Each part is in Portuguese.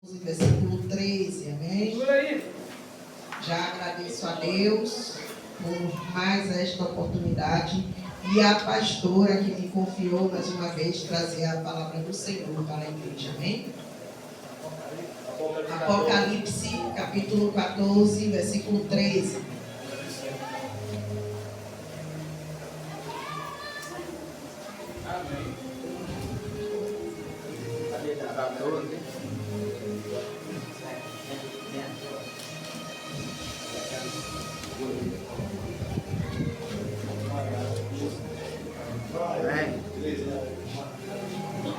Versículo 13, amém? Já agradeço a Deus por mais esta oportunidade e a pastora que me confiou mais uma vez trazer a palavra do Senhor para a igreja, amém? Apocalipse, capítulo 14, versículo 13. Amém.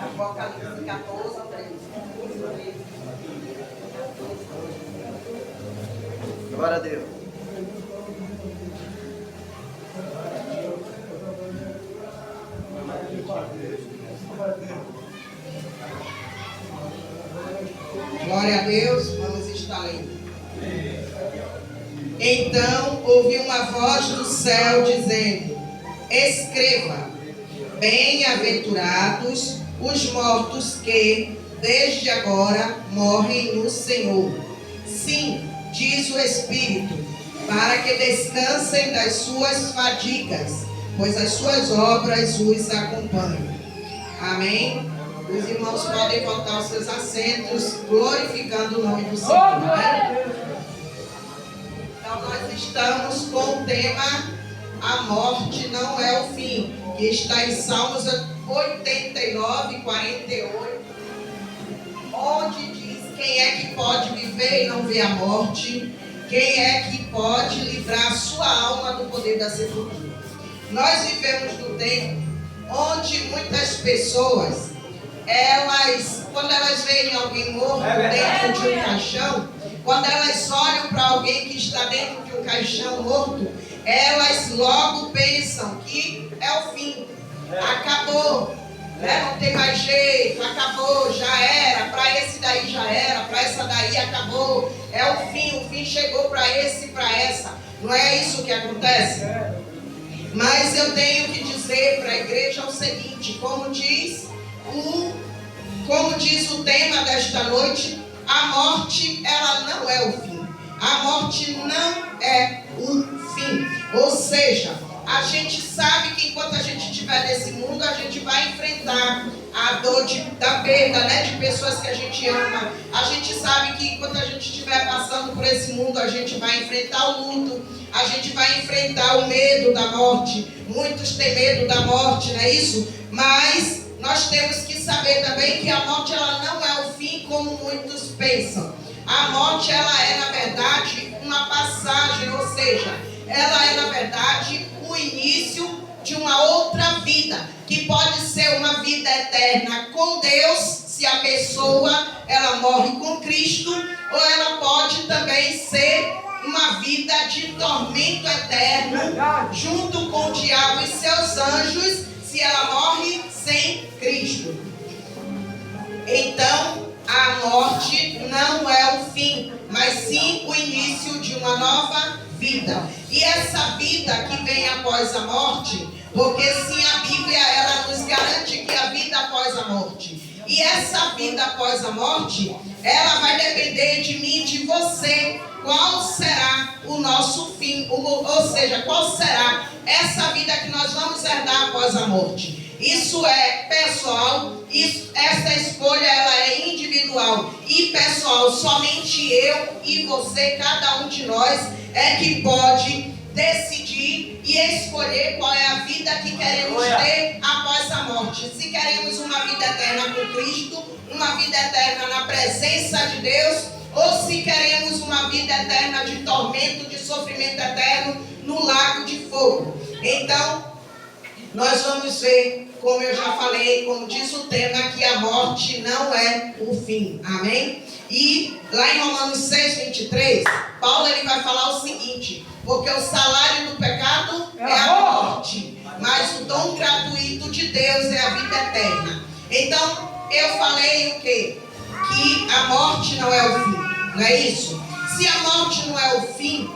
Apocalipse 14, 13. Glória a Deus. Glória a Deus, vamos estar lendo. Então ouvi uma voz do céu dizendo: escreva, bem-aventurados os mortos que, desde agora, morrem no Senhor. Sim, diz o Espírito, para que descansem das suas fadigas, pois as suas obras os acompanham. Amém? Os irmãos podem voltar aos seus assentos, glorificando o nome do Senhor. Amém? Então nós estamos com o tema A Morte Não É o Fim, que está em Salmos 89, 48, onde diz: quem é que pode viver e não ver a morte? Quem é que pode livrar a sua alma do poder da sepultura? Nós vivemos num tempo onde muitas pessoas, quando elas veem alguém morto dentro de um caixão, quando elas olham para alguém que está dentro de um caixão morto, elas logo pensam que é o fim, acabou, né? Não tem mais jeito, acabou, já era, para esse daí já era, para essa daí acabou, é o fim chegou para esse e para essa. Não é isso que acontece? Mas eu tenho que dizer para a igreja o seguinte, como diz o tema desta noite: a morte, ela não é o fim. A morte não é o fim. Ou seja, a gente sabe que enquanto a gente estiver nesse mundo, a gente vai enfrentar a dor da perda, né, de pessoas que a gente ama. A gente sabe que enquanto a gente estiver passando por esse mundo, a gente vai enfrentar o luto, a gente vai enfrentar o medo da morte. Muitos têm medo da morte, não é isso? Mas nós temos que saber também que a morte, ela não é o fim como muitos pensam. A morte, ela é, na verdade, uma passagem, ou seja, ela é, na verdade, o início de uma outra vida, que pode ser uma vida eterna com Deus, se a pessoa, ela morre com Cristo, ou ela pode também ser uma vida de tormento eterno, junto com o diabo e seus anjos, se ela morre sem Cristo. Então, a morte não é o fim, mas sim o início de uma nova vida. E essa vida que vem após a morte, porque sim, a Bíblia, ela nos garante que a vida após a morte. E essa vida após a morte, ela vai depender de mim e de você. Qual será o nosso fim? Ou seja, qual será essa vida que nós vamos herdar após a morte? Isso é pessoal, essa escolha, ela é individual e pessoal. Somente eu e você, cada um de nós, é que pode decidir e escolher qual é a vida que queremos ter após a morte. Se queremos uma vida eterna com Cristo, uma vida eterna na presença de Deus, ou se queremos uma vida eterna de tormento, de sofrimento eterno no lago de fogo. Então, nós vamos ver, como eu já falei, como diz o tema, que a morte não é o fim. Amém? E lá em Romanos 6, 23, Paulo, ele vai falar o seguinte: porque o salário do pecado é a morte, mas o dom gratuito de Deus é a vida eterna. Então, eu falei o quê? Que a morte não é o fim, não é isso? Se a morte não é o fim,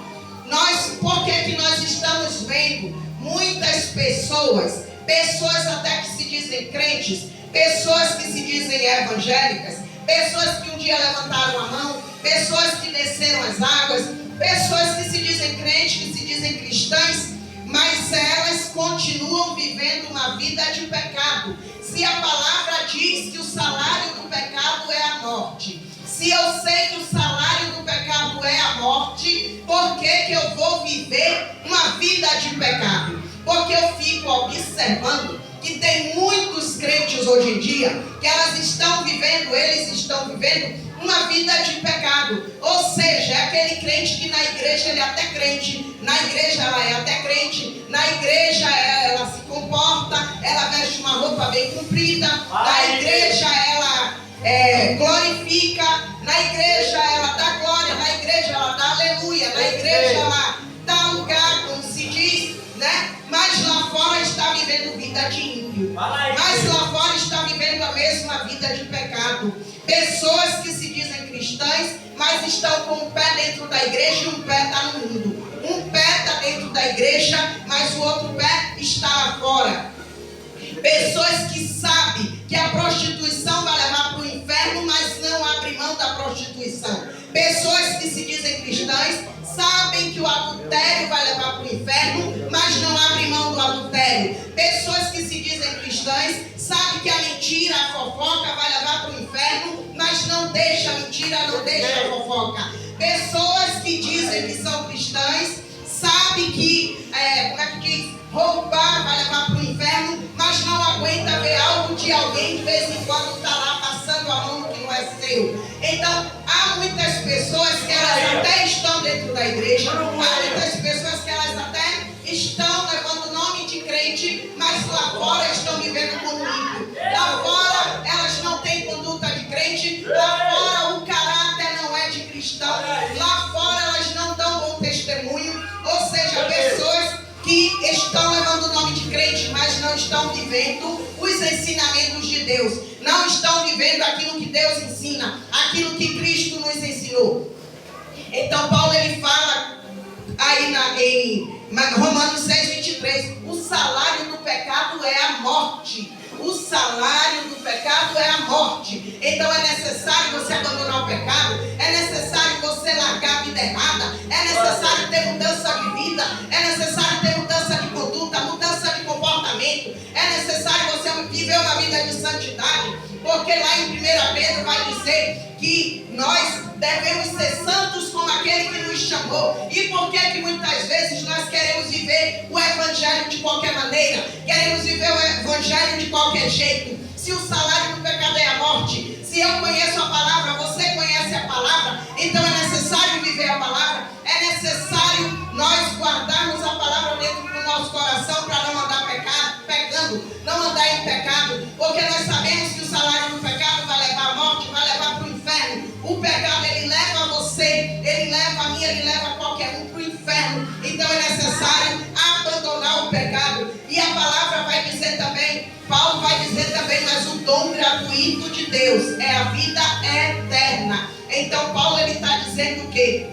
por que nós estamos vendo muitas pessoas até que se dizem crentes, pessoas que se dizem evangélicas, pessoas que um dia levantaram a mão, pessoas que desceram as águas, pessoas que se dizem crentes, que se dizem cristãs, mas elas continuam vivendo uma vida de pecado. Se a palavra diz que o salário do pecado é a morte, se eu sei que o salário do pecado é a morte, por que eu vou viver uma vida de pecado? Porque eu fico observando que tem muitos crentes hoje em dia que eles estão vivendo uma vida de pecado. Ou seja, é aquele crente que na igreja ele é até crente, na igreja ela é até crente, na igreja ela se comporta, ela veste uma roupa bem comprida, na igreja ela glorifica, na igreja ela dá glória, na igreja ela dá aleluia, na igreja ela dá lugar, como se diz, né? Mas lá fora está vivendo vida de ímpio, mas lá fora está vivendo a mesma vida de pecado. Pessoas que se dizem cristãs, mas estão com um pé dentro da igreja e um pé está no mundo. Um pé está dentro da igreja, mas o outro pé está lá fora. Pessoas que sabem que a prostituição vai levar para o inferno, mas não abrem mão da prostituição. Pessoas que se dizem cristãs, sabem que o adultério vai levar para o inferno, mas não abrem mão do adultério. Pessoas que se dizem cristãs, sabem que a mentira, a fofoca vai levar para o inferno, mas não deixa a mentira, não deixa a fofoca. Pessoas que dizem que são cristãs, sabem que, roubar vai levar para o inferno, mas não aguenta ver algo de alguém de vez em quando está lá passando a mão que não é seu. Então, há muitas pessoas que elas até estão dentro da igreja, há muitas pessoas que elas até estão levando o nome de crente, mas lá fora estão vivendo como ímpio. Lá fora elas não têm conduta de crente, lá fora o caráter não é de cristão, lá fora elas não dão bom testemunho, ou seja, pessoas que estão levando o nome de crente, mas não estão vivendo os ensinamentos de Deus, não estão vivendo aquilo que Deus ensina, aquilo que Cristo nos ensinou. Então Paulo ele fala aí em Romanos 6:23, o salário do pecado é a morte. O salário do pecado é a morte. Então é necessário você abandonar o pecado, é necessário você largar a vida errada, é necessário ter mudança de vida, é necessário ter mudança de conduta, mudança de comportamento, é necessário você viver uma vida de santidade, porque lá em 1 Pedro vai dizer que nós devemos ser santos como aquele que nos chamou. E por que muitas vezes nós queremos viver o evangelho de qualquer maneira, queremos viver o evangelho de qualquer jeito? Se o salário do pecado é a morte, se eu conheço a palavra, você conhece a palavra, então é necessário viver a palavra, é necessário nós guardarmos a palavra dentro do nosso coração para não andar pecando, não andar em pecado, porque nós sabemos que o salário do pecado vai levar à morte, vai levar para o inferno. O pecado ele leva você, ele leva a mim, ele leva qualquer um para o inferno. Então é necessário abandonar o pecado. E a palavra vai dizer também, Paulo vai dizer também, mas o dom gratuito de Deus é a vida eterna. Então Paulo ele está dizendo o quê?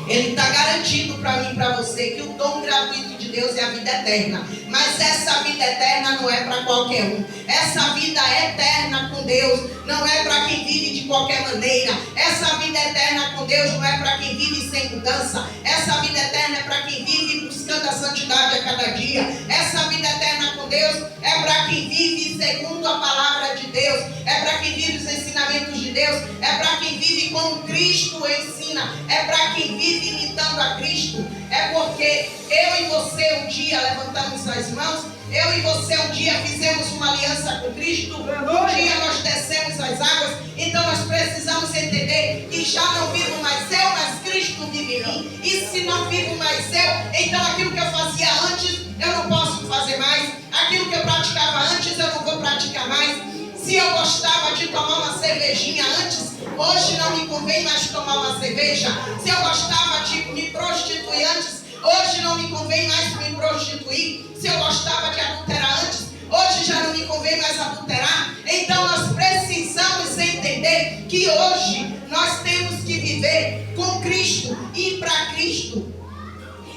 Ele está garantindo para mim e para você que o dom gratuito de Deus é a vida eterna. Mas essa vida eterna não é para qualquer um. Essa vida eterna com Deus não é para quem vive de qualquer maneira. Essa vida eterna com Deus não é para quem vive sem mudança. Essa vida eterna é para quem vive buscando a santidade a cada dia. Essa vida eterna com Deus é para quem vive segundo a palavra de Deus. É para quem vive os ensinamentos de Deus. É para quem vive como Cristo ensina. É para quem vive imitando a Cristo. É porque eu e você um dia levantamos as mãos, eu e você um dia fizemos uma aliança com Cristo, um dia nós descemos as águas, então nós precisamos entender que já não vivo mais eu, mas Cristo vive em mim. E se não vivo mais eu, então aquilo que eu fazia antes, eu não posso fazer mais, aquilo que eu praticava antes, eu não vou praticar mais. Se eu gostava de tomar uma cervejinha antes, hoje não me convém mais tomar uma cerveja. Se eu gostava de me prostituir antes, hoje não me convém mais me prostituir. Se eu gostava de adulterar antes, hoje já não me convém mais adulterar. Então nós precisamos entender que hoje nós temos que viver com Cristo e para Cristo.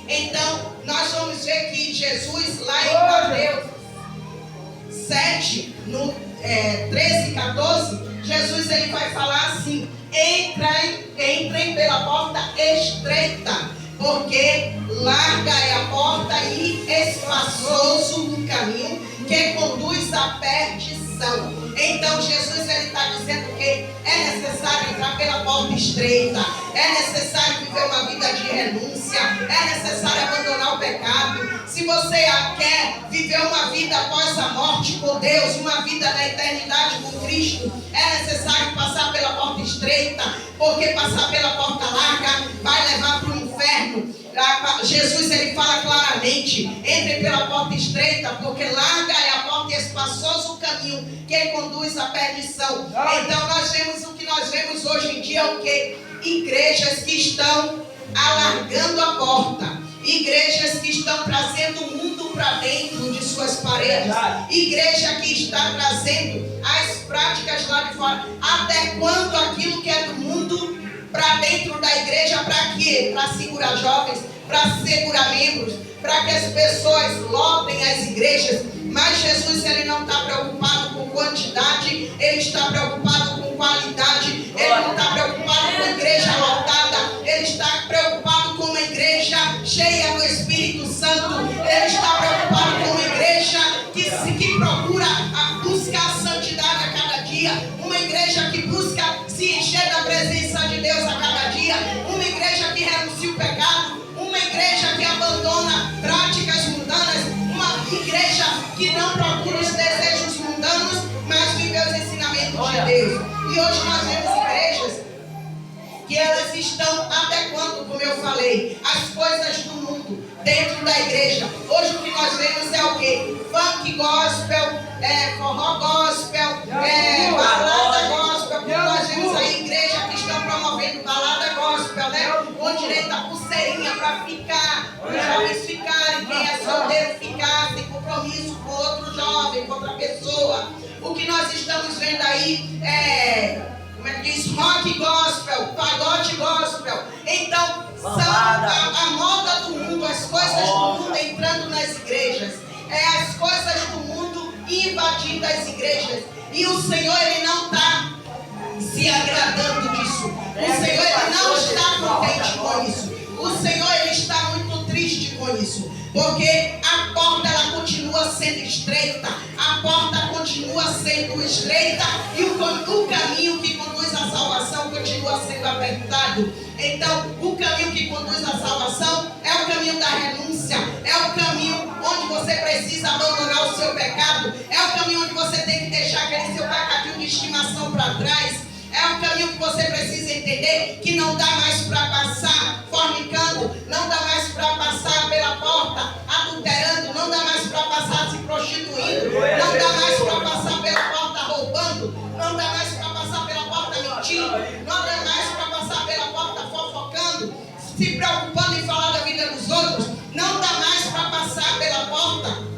Então nós vamos ver que Jesus lá em Mateus 7, no 13 e 14, Jesus ele vai falar assim: entrem pela porta estreita, porque larga é a porta e espaçoso o caminho que conduz à perdição. Então Jesus ele está dizendo que é necessário entrar pela porta estreita, é necessário viver uma vida de renúncia, é necessário abandonar o pecado. Se você quer viver uma vida após a morte com Deus, uma vida na eternidade com Cristo, é necessário passar pela porta estreita, porque passar pela porta larga vai levar para o inferno. Jesus ele fala claramente: entre pela porta estreita, porque larga é a porta e espaçoso o caminho que conduz à perdição. Então nós vemos o que nós vemos hoje em dia, o que? Igrejas que estão alargando a porta, igrejas que estão trazendo o mundo para dentro de suas paredes, igreja que está trazendo as práticas lá de fora, adequando aquilo que é do mundo para dentro da igreja. Para quê? Para segurar jovens, para segurar membros, para que as pessoas lotem as igrejas. Mas Jesus ele não está preocupado com quantidade, ele está preocupado com qualidade. Ele não está preocupado com a igreja lotada, ele está preocupado com uma igreja cheia do Espírito Santo. Ele está preocupado com uma igreja que procura buscar a santidade a cada dia, uma igreja que busca se encher da presença de Deus a cada dia, uma igreja que renuncia o pecado, uma igreja que abandona práticas mundanas, uma igreja que não procura os desejos mundanos, mas vive os ensinamentos de Deus. E hoje nós vemos igrejas que elas estão adequando, como eu falei, as coisas do mundo dentro da igreja. Hoje o que nós vemos é o quê? Funk gospel, forró gospel, balada gospel. Nós vemos aí igreja que estão promovendo balada gospel, né? Com direito a pulseirinha para ficar, os jovens ficarem, quem é solteiro ficar, sem compromisso com outro jovem, com outra pessoa. O que nós estamos vendo aí como é que diz? Rock gospel, pagode gospel. Então, são a moda do mundo, as coisas do mundo entrando nas igrejas. As coisas do mundo invadindo as igrejas. E o Senhor, ele não está se agradando disso. O Senhor, ele não está contente com isso. O Senhor, ele está muito triste com isso. Porque a porta, ela continua sendo estreita. A porta continua sendo estreita. E o caminho que conduz à salvação continua sendo apertado. Então, o caminho que conduz à salvação é o caminho da renúncia. É o caminho onde você precisa abandonar o seu pecado. É o caminho onde você tem que deixar aquele seu pecadinho de estimação para trás. É o caminho que você precisa entender que não dá mais para passar fornicando, não dá mais para passar pela porta adulterando, não dá mais para passar se prostituindo, não dá mais para passar pela porta roubando, não dá mais para passar pela porta mentindo, não dá mais para passar pela porta fofocando, se preocupando em falar da vida dos outros, não dá mais para passar pela porta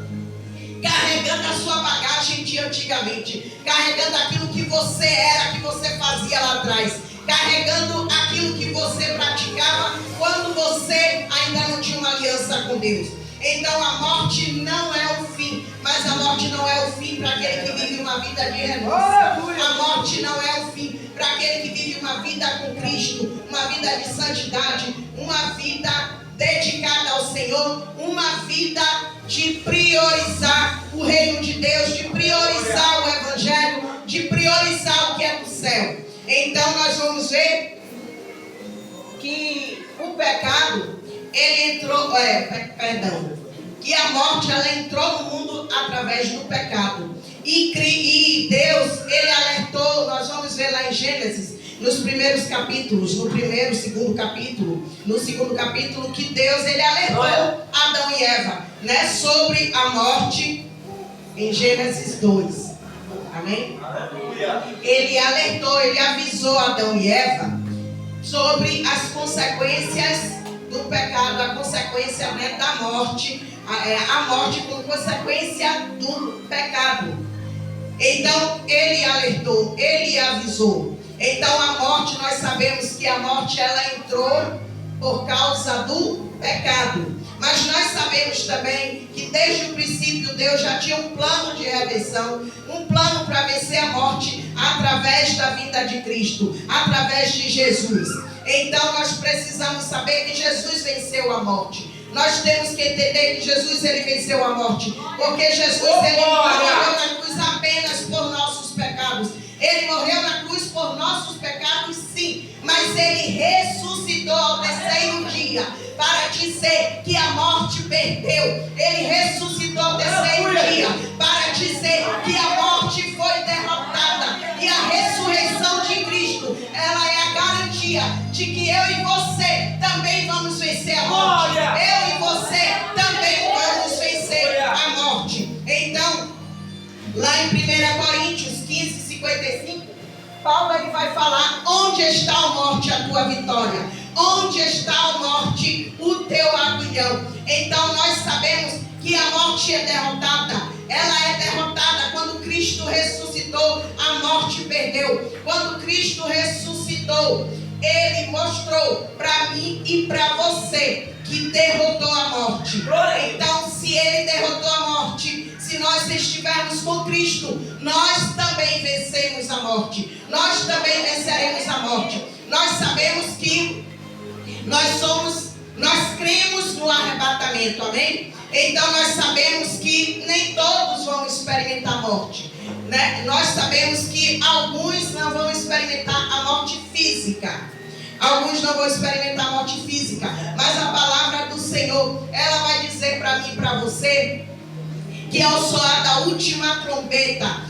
carregando a sua bagagem de antigamente, carregando aquilo que você era, que você fazia lá atrás, carregando aquilo que você praticava quando você ainda não tinha uma aliança com Deus. Então a morte não é o fim, mas a morte não é o fim para aquele que vive uma vida de renúncia. A morte não é o fim para aquele que vive uma vida com Cristo, uma vida de santidade, uma vida dedicada ao Senhor, uma vida de priorizar o reino de Deus, de priorizar o evangelho, de priorizar o que é do céu. Então nós vamos ver que o pecado, ele entrou, que a morte, ela entrou no mundo através do pecado. E Deus, ele alertou, nós vamos ver lá em Gênesis, nos primeiros capítulos, no primeiro, segundo capítulo, no segundo capítulo, que Deus, ele alertou Adão e Eva, né, sobre a morte, em Gênesis 2. Amém? Ele alertou, ele avisou Adão e Eva sobre as consequências do pecado, a consequência, né, da morte, a morte como consequência do pecado. Então, ele alertou, ele avisou. Então, a morte, nós sabemos que a morte, ela entrou por causa do pecado. Mas nós sabemos também que desde o princípio Deus já tinha um plano de redenção, um plano para vencer a morte. através da vinda de Cristo, através de Jesus. Então nós precisamos saber que Jesus venceu a morte. Nós temos que entender que Jesus ele venceu a morte, porque Jesus ele não morreu na cruz apenas por nossos pecados. Ele morreu na cruz por nossos pecados, sim, mas ele ressuscitou ao terceiro dia para dizer que a morte perdeu. Ele ressuscitou ao terceiro dia para dizer que a morte foi derrotada. E a ressurreição de Cristo, ela é a garantia de que eu e você também vamos vencer a morte. Eu e você também vamos vencer a morte. Então, lá em 1 Coríntios 15, 55, Paulo ele vai falar: onde está a morte, a tua vitória? Onde está a morte, o teu aguilhão? Então nós sabemos que a morte é derrotada. Ela é derrotada quando Cristo ressuscitou, a morte perdeu. Quando Cristo ressuscitou, ele mostrou para mim e para você que derrotou a morte. Então, se ele derrotou a morte, se nós estivermos com Cristo, nós também vencemos a morte. Nós também venceremos a morte. Nós sabemos que nós cremos no arrebatamento, amém? Então nós sabemos que nem todos vão experimentar a morte, né? Nós sabemos que alguns não vão experimentar a morte física. Alguns não vão experimentar a morte física, mas a palavra do Senhor, ela vai dizer para mim e para você que ao soar da última trombeta,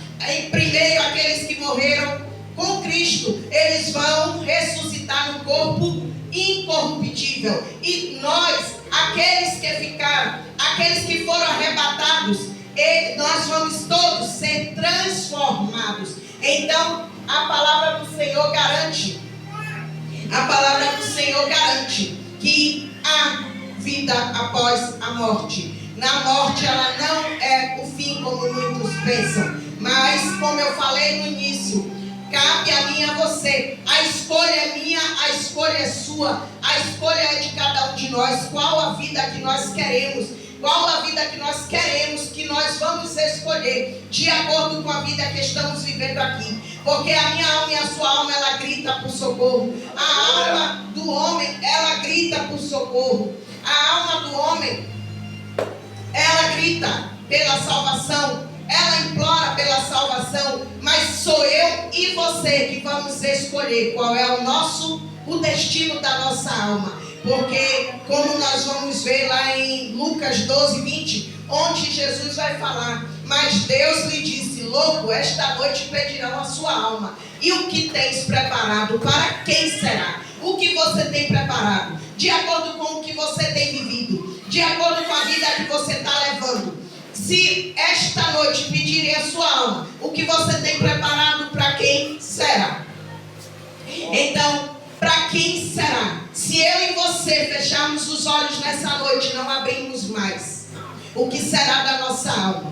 primeiro aqueles que morreram com Cristo, eles vão ressuscitar no corpo incorruptível. E nós, aqueles que ficaram, aqueles que foram arrebatados, nós vamos todos ser transformados. Então, a palavra do Senhor garante que há vida após a morte. Na morte ela não é o fim como muitos pensam, mas como eu falei no início, cabe a mim e a você. A escolha é minha, a escolha é sua, a escolha é de cada um de nós. Qual a vida que nós queremos? Qual a vida que nós queremos, que nós vamos escolher de acordo com a vida que estamos vivendo aqui? Porque a minha alma e a sua alma, ela grita por socorro. A alma do homem, ela grita por socorro. A alma do homem, ela grita pela salvação. Ela implora pela salvação, mas sou eu e você que vamos escolher qual é o destino da nossa alma. Porque, como nós vamos ver lá em Lucas 12, 20, onde Jesus vai falar: mas Deus lhe disse, louco, esta noite pedirão a sua alma. E o que tens preparado? Para quem será? O que você tem preparado? De acordo com o que você tem vivido, de acordo com a vida que você está levando. Se esta noite pedirem a sua alma, o que você tem preparado, para quem será? Então, para quem será? Se eu e você fecharmos os olhos nessa noite, não abrimos mais, o que será da nossa alma?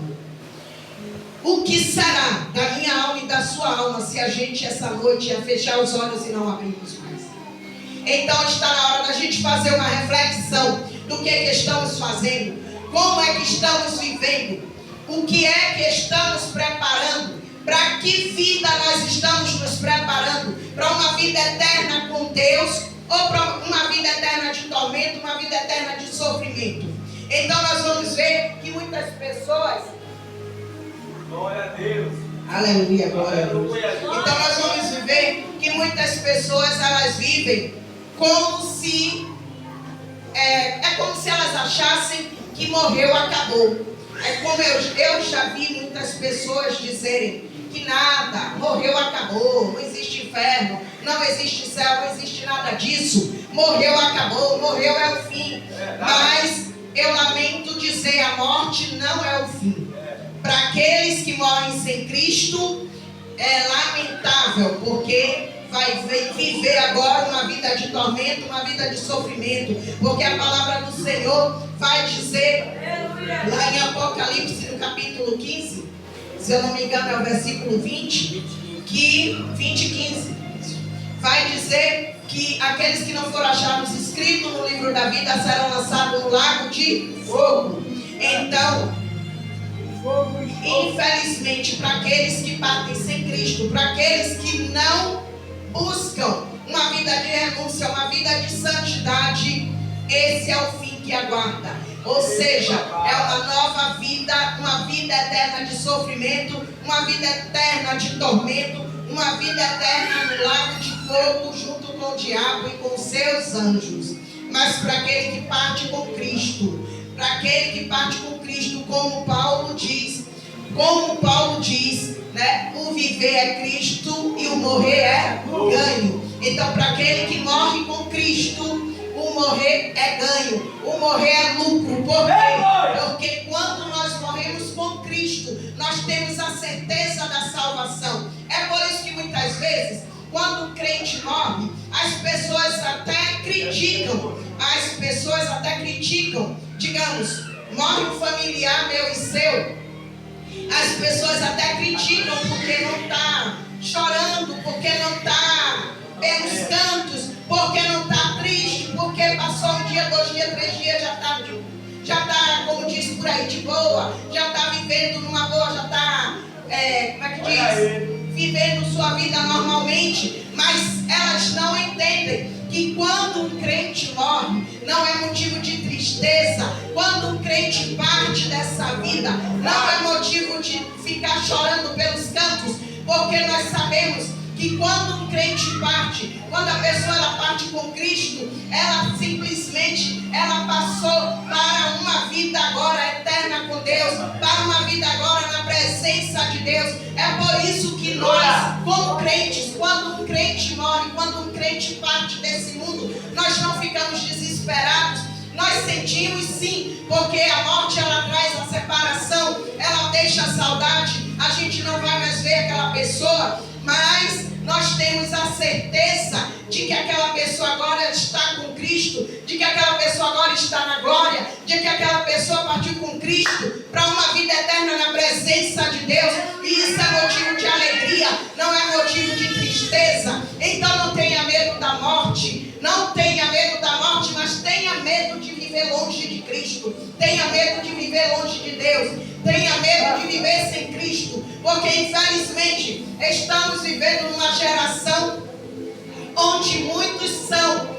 O que será da minha alma e da sua alma se a gente essa noite ia fechar os olhos e não abrirmos mais? Então está na hora da gente fazer uma reflexão do que estamos fazendo. Como é que estamos vivendo? O que é que estamos preparando? Para que vida nós estamos nos preparando? Para uma vida eterna com Deus ou para uma vida eterna de tormento, uma vida eterna de sofrimento? Então nós vamos ver que muitas pessoas... Glória a Deus. Aleluia, glória a Deus. Então nós vamos ver que muitas pessoas, elas vivem como se... É como se elas achassem que morreu, acabou. É como eu já vi muitas pessoas dizerem que nada, morreu, acabou, não existe inferno, não existe céu, não existe nada disso. Morreu, acabou, morreu é o fim. Mas eu lamento dizer, a morte não é o fim. Para aqueles que morrem sem Cristo, é lamentável, porque vai viver agora uma vida de tormento, uma vida de sofrimento, porque a palavra do Senhor vai dizer lá em Apocalipse, no capítulo 15, se eu não me engano é o versículo 20, 15, vai dizer que aqueles que não foram achados escritos no livro da vida serão lançados no lago de fogo. Então, Infelizmente, para aqueles que partem sem Cristo, para aqueles que não buscam uma vida de renúncia, uma vida de santidade, esse é o fim que aguarda. Ou seja, é uma nova vida, uma vida eterna de sofrimento, uma vida eterna de tormento, uma vida eterna no lago de fogo, junto com o diabo e com seus anjos. Mas para aquele que parte com Cristo, para aquele que parte com Cristo, como Paulo diz, né? O viver é Cristo e o morrer é ganho. Então, para aquele que morre com Cristo, o morrer é ganho, o morrer é lucro. Por quê? Porque quando nós morremos com Cristo, nós temos a certeza da salvação. É por isso que muitas vezes, quando o crente morre, as pessoas até criticam. Digamos, morre um familiar meu e seu. As pessoas até criticam porque não está chorando, porque não está pelos cantos, porque não está triste, porque passou um dia, 2 dias, 3 dias, já está, como diz por aí, de boa, já está vivendo numa boa, já está, vivendo sua vida normalmente. Mas elas não entendem que quando um crente morre, não é motivo de tristeza. Quando um crente parte dessa vida, não é motivo de ficar chorando pelos cantos, porque nós sabemos que quando um crente parte, quando a pessoa ela parte com Cristo, ela simplesmente passou para uma vida agora eterna com Deus, para uma vida agora na presença de Deus. É por isso que nós, como crentes, quando um crente morre, quando um crente parte desse mundo, nós não ficamos desesperados. Nós sentimos sim, porque a morte ela traz a separação, ela deixa a saudade, a gente não vai mais ver aquela pessoa, mas nós temos a certeza de que aquela pessoa agora está com Cristo, de que aquela pessoa agora está na glória, de que aquela pessoa partiu com Cristo para uma vida eterna na presença de Deus. E isso é motivo de alegria, não é motivo de tristeza. Então não tenha medo da morte, não tenha medo da morte, mas tenha medo de viver longe de Cristo, tenha medo de viver longe de Deus, tenha medo de viver sem Cristo, porque infelizmente estamos vivendo numa geração onde muitos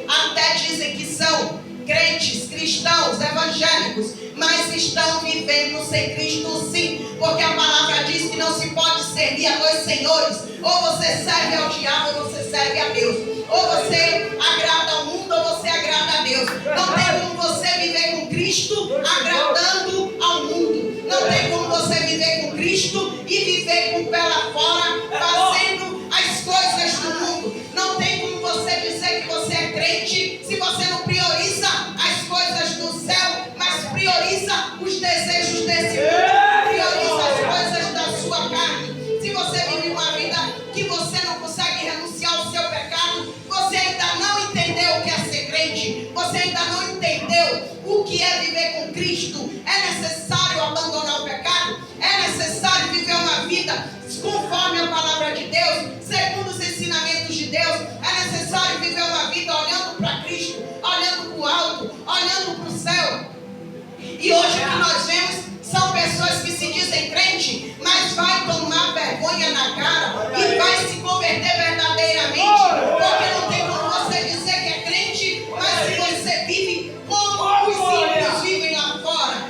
até dizem que são crentes, cristãos, evangélicos, mas estão vivendo sem Cristo sim, porque a palavra diz que não se pode servir a 2 senhores, ou você serve ao diabo ou você serve a Deus, ou você agrada ao mundo ou você agrada a Deus. Não tem como você viver com Cristo agradando ao mundo, não tem como você viver com Cristo e viver com o pé lá fora, fazendo as coisas do mundo. Não tem como você dizer que você é crente se você não prioriza as coisas do céu, mas prioriza os desejos desse mundo, prioriza as coisas da sua carne. Se você vive uma vida que você não consegue renunciar ao seu pecado, você ainda não entendeu o que é ser crente, você ainda não entendeu o que é viver com Cristo. É necessário abandonar o pecado, é necessário viver uma vida conforme a palavra de Deus, segundo os ensinamentos de Deus. É necessário viver uma vida olhando para Cristo, olhando para o alto, olhando para o céu. E hoje o que nós vemos são pessoas que se dizem crente, mas vai tomar vergonha na cara e vai se converter verdadeiramente, porque não tem como você dizer que é crente, mas se você vive como os ímpios vivem lá fora.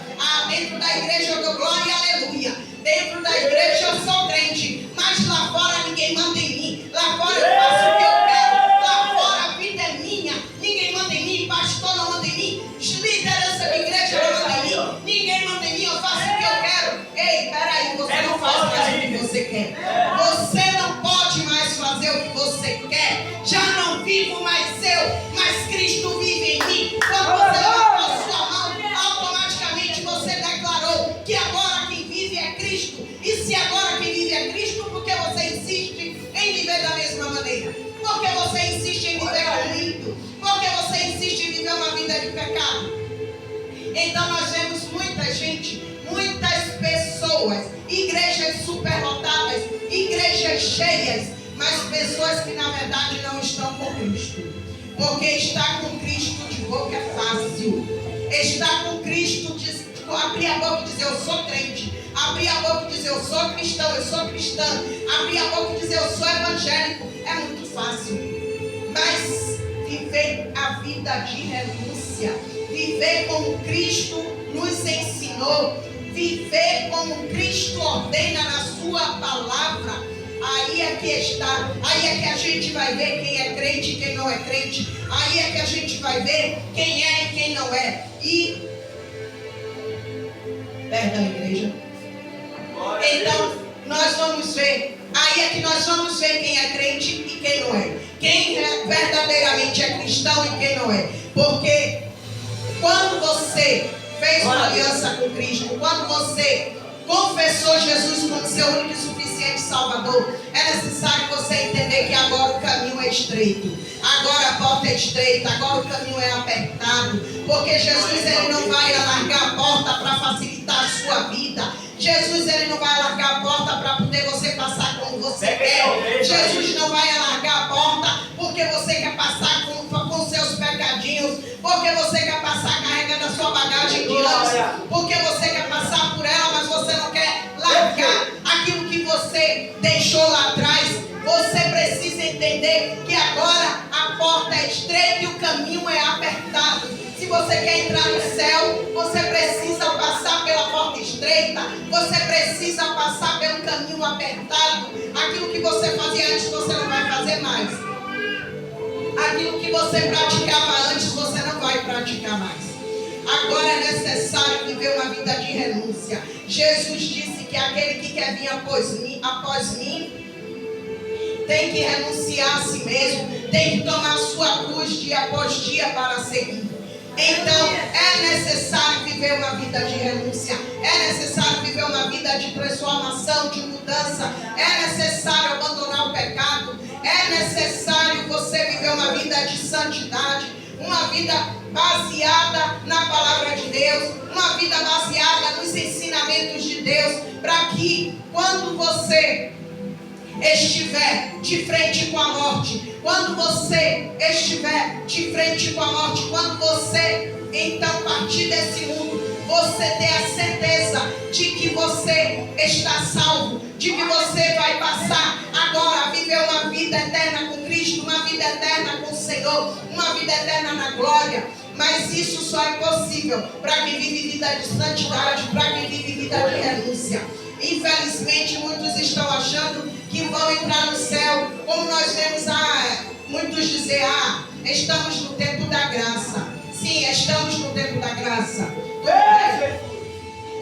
Dentro da igreja eu dou glória e aleluia, dentro da igreja eu sou crente, mas lá fora ninguém manda em mim, lá fora eu faço o que eu quero, lá fora a vida é minha, ninguém manda em mim, pastor não manda em mim, liderança da igreja não manda em mim, ninguém manda em mim, eu faço o que eu quero. Ei, peraí, você não faz mais o que você quer, você não pode mais fazer o que você quer. Já não vivo mais eu, mas Cristo vive em mim. Quando você levantou a sua mão, automaticamente você declarou que agora quem vive é Cristo. E se agora quem vive é Cristo, por que você insiste em viver da mesma maneira? Por que você insiste em viver como ímpio? Por que você insiste em viver uma vida de pecado? Então nós vemos muita gente, muitas pessoas, igrejas superlotadas, igrejas cheias, mas pessoas que na verdade não estão com Cristo. Porque estar com Cristo de boca é fácil. Estar com Cristo, abrir a boca e dizer eu sou crente, Abrir a boca e dizer eu sou cristão, eu sou cristã. Abrir a boca e dizer eu sou evangélico. É muito fácil. Mas viver a vida de renúncia, viver como Cristo nos ensinou, viver como Cristo ordena na sua palavra, aí é que está, aí é que a gente vai ver quem é crente e quem não é crente, aí é que a gente vai ver quem é e quem não é. E perdão, igreja. Então nós vamos ver, aí é que nós vamos ver quem é crente e quem não é, quem verdadeiramente é cristão e quem não é. Porque quando você fez uma aliança com Cristo, quando você confessou Jesus como seu único e suficiente Salvador, é necessário você entender que agora o caminho é estreito, agora a porta é estreita, agora o caminho é apertado, porque Jesus ele não vai alargar a porta para facilitar a sua vida. Jesus ele não vai alargar a porta para poder você passar como você quer. Jesus não vai alargar a porta porque você quer passar com seus pecadinhos, porque você quer passar carregando a sua bagagem de anos, porque você quer passar por ela, mas você não quer largar aquilo que você deixou lá atrás. Você precisa entender que agora a porta é estreita e o caminho é apertado. Se você quer entrar no céu, você precisa passar pela porta estreita, você precisa passar pelo caminho apertado. Aquilo que você fazia antes, você não vai fazer mais. Aquilo que você praticava antes, você não vai praticar mais. Agora é necessário viver uma vida de renúncia. Jesus disse que aquele que quer vir após mim tem que renunciar a si mesmo, tem que tomar a sua cruz dia após dia para seguir. Então é necessário viver uma vida de renúncia, é necessário viver uma vida de transformação, de mudança, é necessário abandonar o pecado, é necessário você viver uma vida de santidade, uma vida baseada na palavra de Deus, uma vida baseada nos ensinamentos de Deus, para que quando você estiver de frente com a morte, quando você estiver de frente com a morte, quando você então partir desse mundo, você ter a certeza de que você está salvo, de que você vai passar agora a viver uma vida eterna com Cristo, uma vida eterna com o Senhor, uma vida eterna na glória. Mas isso só é possível para quem vive vida de santidade, para quem vive vida de renúncia. Infelizmente, muitos estão achando que vão entrar no céu, como nós vemos muitos dizer, estamos no tempo da graça. Sim, estamos no tempo da graça.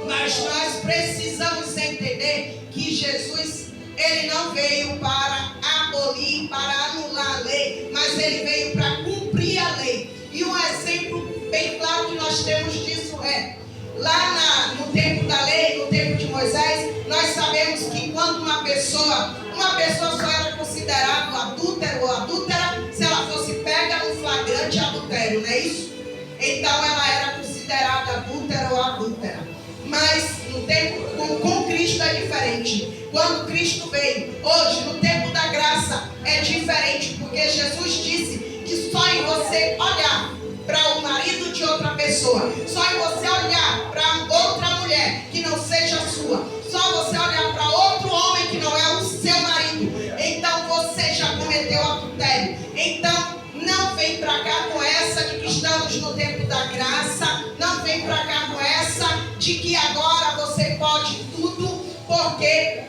Mas nós precisamos entender que Jesus, ele não veio para abolir, para anular a lei, mas ele veio para cumprir a lei. E um exemplo bem claro que nós temos disso é, lá no tempo da lei, no tempo de Moisés, nós sabemos que quando uma pessoa só era considerada adúltero ou adúltera se ela fosse pega no flagrante adultério, não é isso? Então ela era considerada adúltera ou adúltera. Mas no tempo com Cristo é diferente. Quando Cristo veio, hoje no tempo da graça é diferente, porque Jesus disse que só em você olhar para o marido de outra pessoa, só em você olhar para outra mulher que não seja sua, só você olhar para outro homem que não é o seu marido, então você já cometeu adultério. Então não vem para cá com essa de que estamos no tempo da graça, não vem para cá com essa de que agora você pode tudo, porque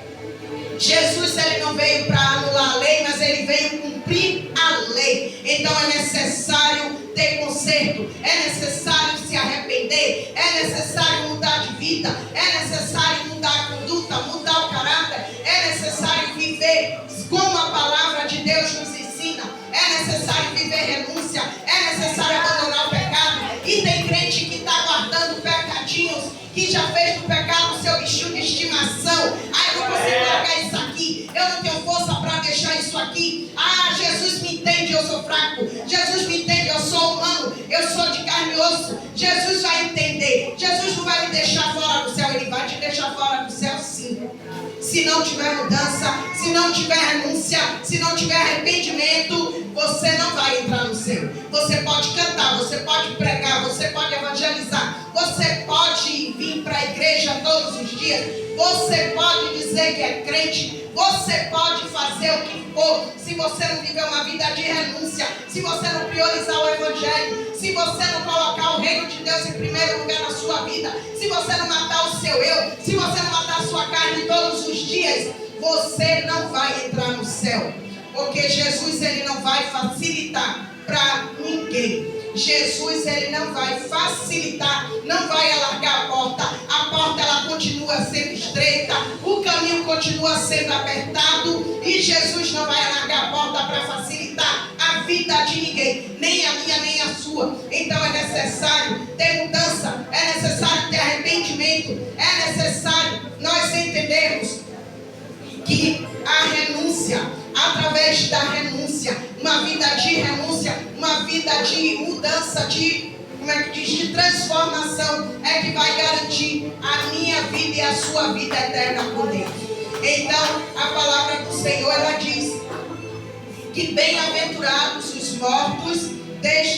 Jesus ele não veio para anular a lei, mas ele veio cumprir a lei. Então é necessário ter conserto, é necessário se arrepender, é necessário mudar de vida, é necessário mudar a conduta, mudar o caráter, é necessário viver como a palavra de Deus nos ensina, é necessário viver renúncia, é necessário abandonar o pecado. E tem crente que está guardando pecadinhos, que já fez do pecado seu bichinho de estimação. Eu não consigo largar isso aqui, eu não tenho força para deixar isso aqui. Jesus me entende, eu sou fraco. Jesus me entende, eu sou humano, eu sou de carne e osso. Jesus vai entender. Jesus não vai me deixar fora do céu, ele vai te deixar fora do céu sim. Se não tiver mudança, se não tiver renúncia, se não tiver arrependimento, você não vai entrar no céu. Você pode cantar, você pode pregar, você pode evangelizar, você pode vir para a igreja todos os dias. dia. Você pode dizer que é crente, você pode fazer o que for, se você não viver uma vida de renúncia, se você não priorizar o Evangelho, se você não colocar o reino de Deus em primeiro lugar na sua vida, se você não matar o seu eu, se você não matar a sua carne todos os dias, você não vai entrar no céu. Porque Jesus, ele não vai facilitar para ninguém. Jesus, ele não vai facilitar, não vai alargar a porta ela continua sendo estreita, o caminho continua sendo apertado, e Jesus não vai alargar a porta para facilitar a vida de ninguém, nem a minha, nem a sua. Então é necessário ter mudança, é necessário ter arrependimento, é necessário nós entendermos que a renúncia, através da renúncia, uma vida de renúncia, uma vida de mudança, de transformação, é que vai garantir a minha vida e a sua vida eterna com Deus. Então, a palavra do Senhor, ela diz que bem-aventurados os mortos,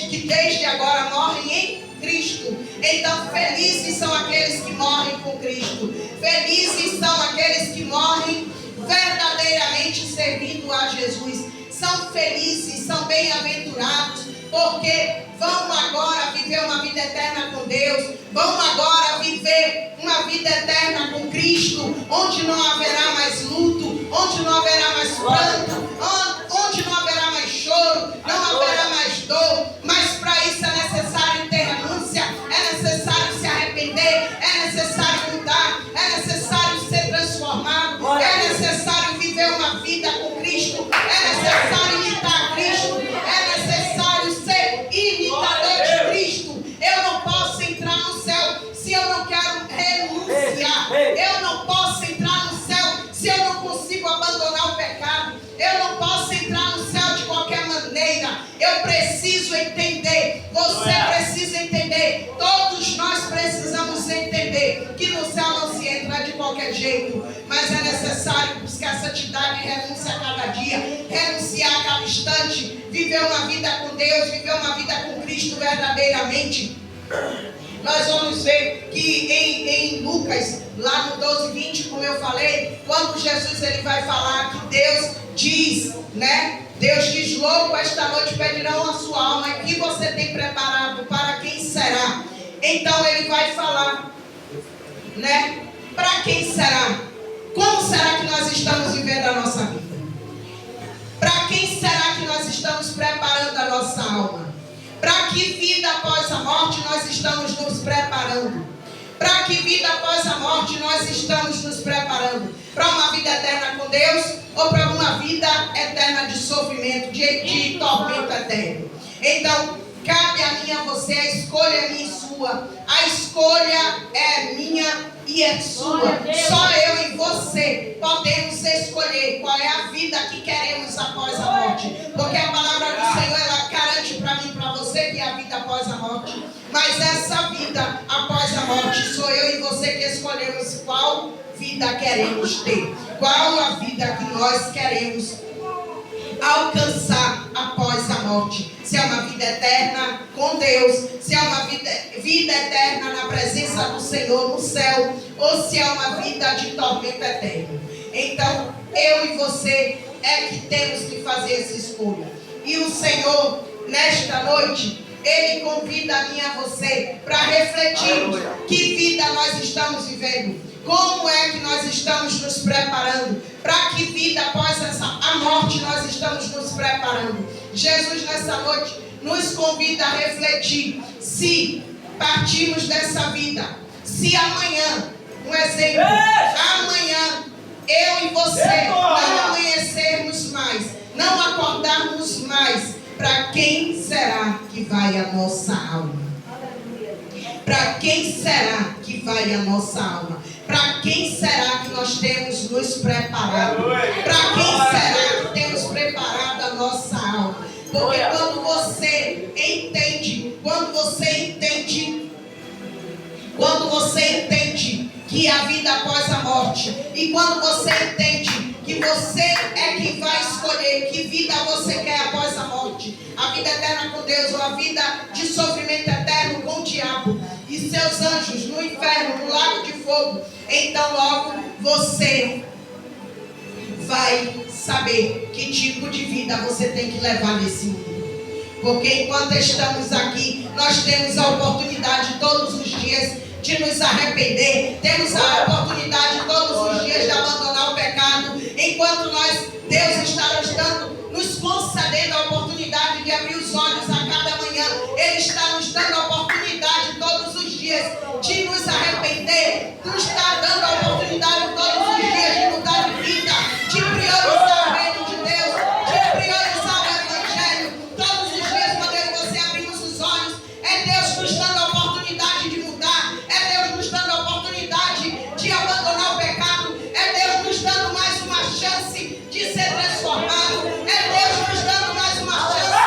que desde agora morrem em Cristo. Então, felizes são aqueles que morrem com Cristo. Felizes são aqueles que morrem verdadeiramente servindo a Jesus. São felizes, são bem-aventurados, porque vão agora viver uma vida eterna com Deus, vão agora viver uma vida eterna com Cristo, onde não haverá mais luto, onde não haverá mais pranto, onde não haverá mais choro, não haverá mais dor. Mas para isso é necessário ter renúncia, é necessário se arrepender, é necessário mudar, é necessário ser transformado, é necessário viver uma vida com Cristo, é necessário imitar Cristo, é necessário ser imitador de Cristo. Eu não posso entrar no céu se eu não quero renunciar. Eu não posso entrar no céu se eu não consigo abandonar o pecado. Eu não posso entrar no céu de qualquer maneira. Eu preciso entender. Você precisa entender. Todos nós precisamos entender que no céu não se entra de qualquer jeito. Mas é necessário buscar santidade e renúncia a cada dia. Renunciar a cada instante. Viver uma vida com Deus. Viver uma vida com Cristo verdadeiramente. Nós vamos ver que em Lucas, lá no 12:20, como eu falei, quando Jesus ele vai falar que Deus diz, né? Deus diz: louco, esta noite pedirão a sua alma, e que você tem preparado, para quem será? Então ele vai falar, né? Para quem será? Como será que nós estamos vivendo a nossa vida? Para quem será que nós estamos preparando a nossa alma? Para que vida após a morte nós estamos nos preparando? Para que vida após a morte nós estamos nos preparando? Para uma vida eterna com Deus ou para uma vida eterna de sofrimento, de tormento eterno? Então, cabe a mim e a você, a escolha é minha e sua. A escolha é minha e é sua. Só eu e você podemos escolher qual é a vida que queremos após a morte. Porque a palavra do Senhor, ela garante para mim e para você que é a vida após a morte. Mas essa vida após a morte, sou eu e você que escolhemos qual vida queremos ter. Qual a vida que nós queremos alcançar após a morte. Se é uma vida eterna com Deus, se é uma vida eterna na presença do Senhor no céu, ou se é uma vida de tormento eterno. Então, eu e você é que temos que fazer essa escolha. E o Senhor, nesta noite, Ele convida a mim e a você para refletirmos que vida nós estamos vivendo. Como é que nós estamos nos preparando? Para que vida após a morte nós estamos nos preparando? Jesus nessa noite nos convida a refletir. Se partirmos dessa vida, se amanhã, um exemplo, amanhã eu e você não amanhecermos mais, não acordarmos mais, para quem será que vai a nossa alma? Para quem será que vai a nossa alma? Para quem será que nós temos nos preparado? Para quem será que temos preparado a nossa alma? Porque quando você entende que a vida após a morte, e quando você entende que você é quem vai escolher que vida você quer após a morte, a vida eterna com Deus ou a vida de sofrimento eterno com o diabo e seus anjos anjos, no inferno, no lago de fogo, então logo você vai saber que tipo de vida você tem que levar nesse mundo. Porque enquanto estamos aqui, nós temos a oportunidade todos os dias de nos arrepender, temos a oportunidade todos os dias de abandonar o pecado, enquanto Deus está nos concedendo a oportunidade de abrir os olhos a cada manhã. Ele está nos dando a oportunidade todos os dias de nos arrepender, nos está dando a oportunidade todos os dias de mudar de vida, de priorizar o reino de Deus, de priorizar o Evangelho. Todos os dias, quando você abrimos os olhos, é Deus nos dando a oportunidade de mudar, é Deus nos dando a oportunidade de abandonar o pecado, é Deus nos dando mais uma chance de ser transformado, é Deus nos dando mais uma chance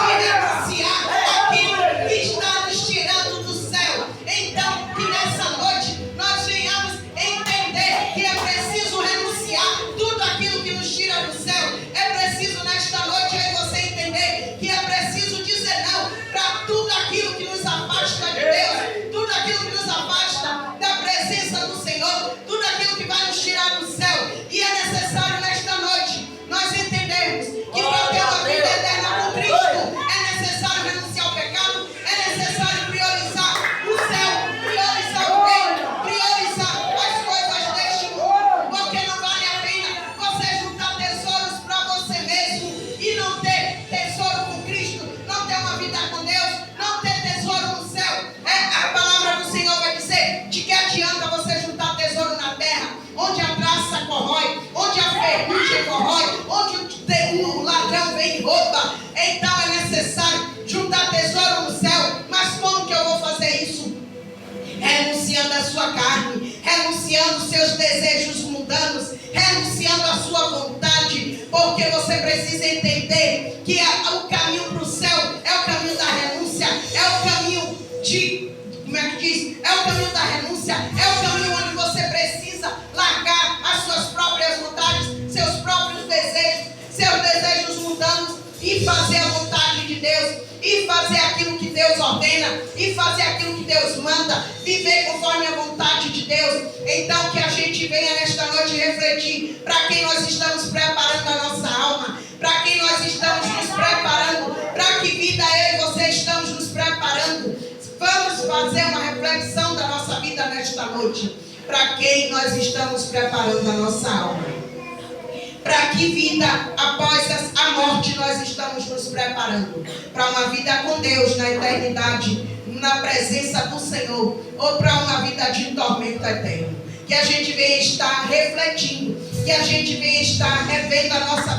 de renunciar aquilo que está nos tirando do céu. Então, que nessa noite nós venhamos entender que é preciso renunciar tudo aquilo que nos tira do céu. É preciso nesta noite aí você entender que é preciso dizer não para tudo aquilo que nos afasta de Deus, tudo aquilo que nos afasta da presença do Senhor, tudo aquilo que vai nos tirar do céu. E é necessário nesta noite nós entendermos que para ter uma vida eterna com Cristo é necessário renunciar ao pecado, é necessário priorizar o céu, priorizar o reino, priorizar as coisas deste mundo, porque não vale a pena você juntar tesouros para você mesmo e não ter tesouro com Cristo, não ter uma vida com Deus, não ter tesouro no céu. A palavra do Senhor vai dizer: de que adianta você juntar tesouro na terra, onde a traça corrói, onde a ferrugem corrói, onde o ladrão vem e rouba? Então é necessário juntar tesouro no céu. Mas como que eu vou fazer isso? Renunciando a sua carne, renunciando os seus desejos mundanos, renunciando a sua vontade, porque você precisa entender que o caminho para o céu é o caminho da renúncia, é o caminho como é que diz? É o caminho da renúncia, é o caminho onde você precisa largar as suas próprias vontades, seus próprios desejos, seus desejos mundanos, e fazer a vontade de Deus, e fazer aquilo que Deus ordena, e fazer aquilo que Deus manda, viver conforme a vontade de Deus. Então que a gente venha nesta noite refletir para quem nós estamos preparando a nossa alma, para quem nós estamos nos preparando, para que vida eu e você estamos nos preparando. Vamos fazer uma reflexão da nossa vida nesta noite. Para quem nós estamos preparando a nossa alma? Para que vida após a morte nós estamos nos preparando? Para uma vida com Deus na eternidade, na presença do Senhor, ou para uma vida de tormento eterno? Que a gente venha estar refletindo, que a gente venha estar revendo a nossa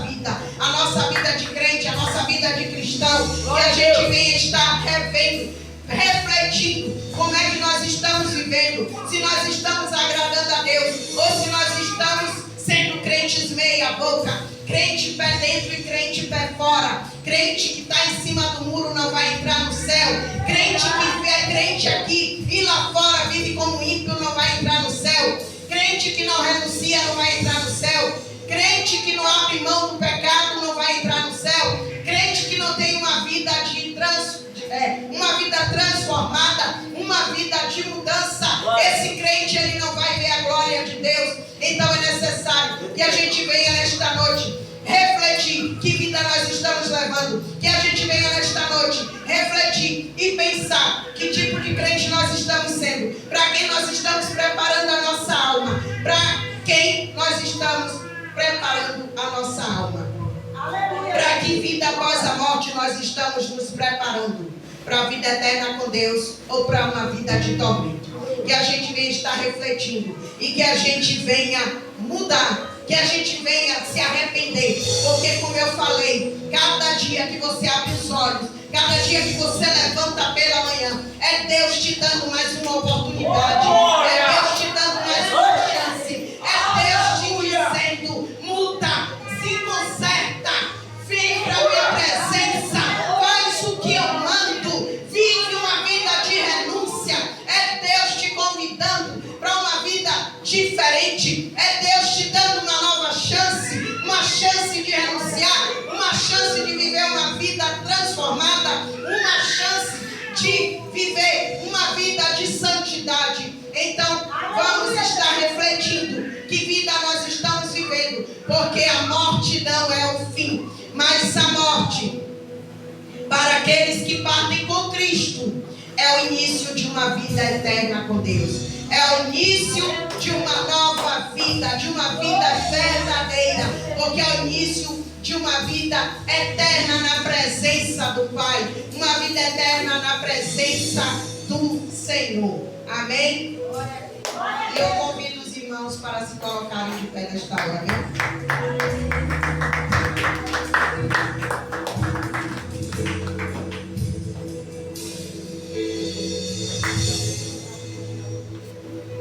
vida de crente, a nossa vida de cristão, que a gente venha estar revendo, refletindo como é que nós estamos vivendo, se nós estamos agradando a Deus ou se nós estamos sendo crentes meia boca, crente pé dentro e crente pé fora, crente que está em cima do muro não vai entrar no céu, crente que é crente aqui e lá fora vive como ímpio não vai entrar no céu, crente que não renuncia não vai entrar no céu, crente que não abre mão do pecado não vai entrar no céu, crente que não tem uma vida uma vida transformada, uma vida de mudança, esse crente ele não vai ver a glória de Deus. Então é necessário que a gente venha nesta noite refletir que vida nós estamos levando, que a gente venha nesta noite refletir e pensar que tipo de crente nós estamos sendo, para quem nós estamos preparando a nossa alma, para quem nós estamos preparando a nossa alma, para que vida após a morte nós estamos nos preparando, para a vida eterna com Deus ou para uma vida de tormento. Que a gente venha estar refletindo e que a gente venha mudar, que a gente venha se arrepender, porque como eu falei, cada dia que você abre os olhos, cada dia que você levanta pela manhã, é Deus te dando mais uma oportunidade, é Deus te dando mais uma chance, é Deus te dizendo: muda, se conserta, vem para a minha presença, faz o que eu mando, vive uma vida de renúncia, é Deus te convidando para uma vida diferente, é Deus te dando uma nova chance, uma chance de renunciar, uma chance de viver uma vida transformada, uma chance de viver uma vida de santidade. aqueles que partem com Cristo, é o início de uma vida eterna com Deus. É o início de uma nova vida, de uma vida verdadeira, porque é o início de uma vida eterna na presença do Pai, uma vida eterna na presença do Senhor. Amém? E eu convido os irmãos para se colocarem de pé nesta hora.